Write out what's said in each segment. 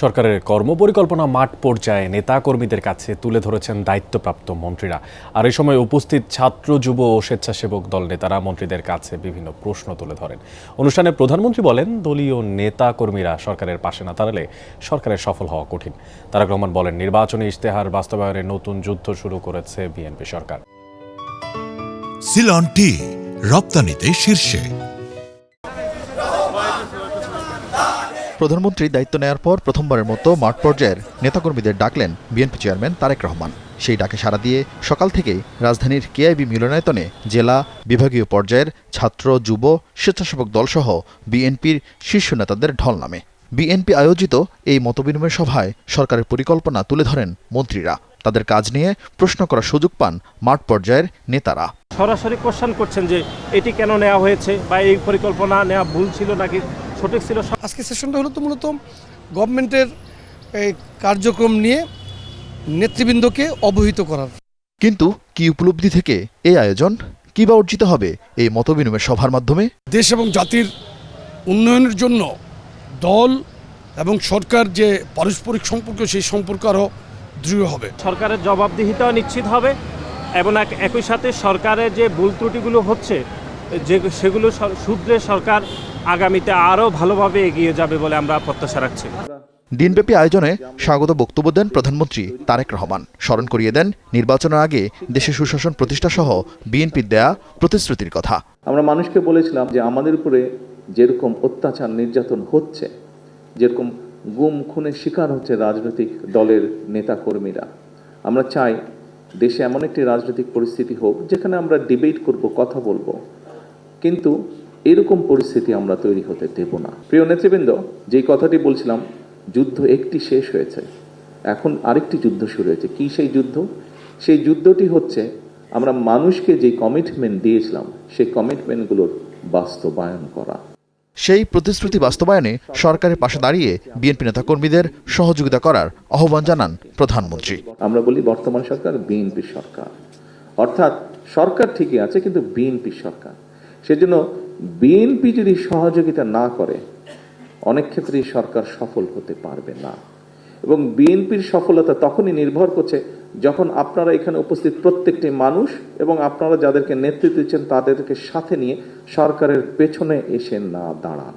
সরকারের কর্মপরিকল্পনা মাঠ পর্যায়ে নেতাকর্মীদের কাছে তুলে ধরেছেন দায়িত্বপ্রাপ্ত মন্ত্রীরা। আর এই সময় উপস্থিত ছাত্র, যুব ও স্বেচ্ছাসেবক দল নেতারা মন্ত্রীদের কাছে বিভিন্ন প্রশ্ন তুলে ধরেন। অনুষ্ঠানে প্রধানমন্ত্রী বলেন, দলীয় নেতাকর্মীরা সরকারের পাশে না দাঁড়ালে সরকারের সফল হওয়া কঠিন। তারেক রহমান বলেন, নির্বাচনী ইশতেহার বাস্তবায়নে নতুন যুদ্ধ শুরু করেছে বিএনপি সরকার। সিলন টি রপ্তানিতে শীর্ষে। প্রধানমন্ত্রী দায়িত্ব নেয়ার পর প্রথমবারের মতো মাঠ পর্যায়ের নেতাকর্মীদের ডাকলেন বিএনপি চেয়ারম্যান তারেক রহমান। সেই ডাকে সাড়া দিয়ে সকাল থেকেই রাজধানীর কেআইবি মিলনায়তনে জেলা, বিভাগীয় পর্যায়ের ছাত্র, যুব, স্বেচ্ছাসেবক দলসহ বিএনপির শীর্ষ নেতাদের ঢল নামে। বিএনপি আয়োজিত এই মতবিনিময় সভায় সরকারের পরিকল্পনা তুলে ধরেন মন্ত্রীরা। তাদের কাজ নিয়ে প্রশ্ন করার সুযোগ পান মাঠ পর্যায়ের নেতারা। সরাসরি কোশ্চেন করছেন যে এটি কেন নেওয়া হয়েছে বা এই পরিকল্পনা নেওয়া ভুল ছিল নাকি সঠিক ছিল। আজকে সেশনটা হলো তো মূলত গভর্নমেন্টের এই কার্যক্রম নিয়ে নেতৃবৃন্দকে অবহিত করার। কিন্তু কি উপলব্ধি থেকে এই আয়োজন, কি বা অর্জিত হবে এই মতবিনিময় সভার মাধ্যমে? দেশ এবং জাতির উন্নয়নের জন্য দল এবং সরকার যে পারস্পরিক সম্পর্ক, সেই সম্পর্ক আরও দৃঢ় হবে। সরকারের জবাবদিহিতাও নিশ্চিত হবে এবং একই সাথে সরকারের যে ভুল ত্রুটিগুলো হচ্ছে সেগুলো শুধরে সরকার আগামীতে আরও ভালোভাবে এগিয়ে যাবে বলে আমরা প্রত্যাশা রাখছি। দিনব্যাপী আয়োজনে স্বাগত বক্তব্য দেন প্রধানমন্ত্রী তারেক রহমান। স্মরণ করিয়ে দেন নির্বাচনের আগে দেশে সুশাসন প্রতিষ্ঠা সহ বিএনপির দেয়া প্রতিশ্রুতির কথা। আমরা মানুষকে বলেছিলাম যে আমাদের উপরে যেরকম অত্যাচার নির্যাতন হচ্ছে, যেরকম গুম খুনের শিকার হচ্ছে রাজনৈতিক দলের নেতাকর্মীরা, আমরা চাই দেশে এমন একটি রাজনৈতিক পরিস্থিতি হোক যেখানে আমরা ডিবেট করব, কথা বলবো, কিন্তু এরকম পরিস্থিতি আমরা তৈরি হতে দেব না। প্রিয় নেতৃবৃন্দ, যেই কথাটি বলছিলাম, যুদ্ধ একটি শেষ হয়েছে, এখন আরেকটি যুদ্ধ শুরু হয়েছে। কি সেই যুদ্ধ? সেই যুদ্ধটি হচ্ছে আমরা মানুষকে যে কমিটমেন্ট দিয়েছিলাম সেই কমিটমেন্টগুলোর বাস্তবায়ন করা। সেই প্রতিশ্রুতি বাস্তবায়নে সরকারের পাশে দাঁড়িয়ে বিএনপি নেতাকর্মীদের সহযোগিতা করার আহ্বান জানান প্রধানমন্ত্রী। আমরা বলি বর্তমান সরকার বিএনপি সরকার, অর্থাৎ সরকার ঠিকই আছে কিন্তু বিএনপি সরকার। সেজন্য বিএনপি যদি সহযোগিতা না করে অনেক ক্ষেত্রেই সরকার সফল হতে পারবে না। এবং বিএনপির সফলতা তখনই নির্ভর করছে যখন আপনারা এখানে উপস্থিত প্রত্যেকটি মানুষ এবং আপনারা যাদেরকে নেতৃত্ব দিচ্ছেন তাদেরকে সাথে নিয়ে সরকারের পেছনে এসে না দাঁড়ান।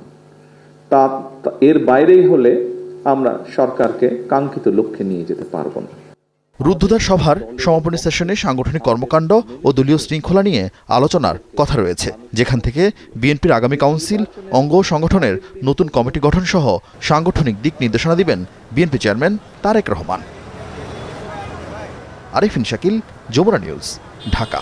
তা এর বাইরেই হলে আমরা সরকারকে কাঙ্ক্ষিত লক্ষ্যে নিয়ে যেতে পারবো না। রুদ্ধদ্বার সভার সমাপনী সেশনে সাংগঠনিক কর্মকাণ্ড ও দলীয় শৃঙ্খলা নিয়ে আলোচনার কথা রয়েছে, যেখান থেকে বিএনপির আগামী কাউন্সিল, অঙ্গ সংগঠনের নতুন কমিটি গঠন সহ সাংগঠনিক দিক নির্দেশনা দিবেন বিএনপি চেয়ারম্যান তারেক রহমান। আরিফিন শাকিল, যমুনা নিউজ, ঢাকা।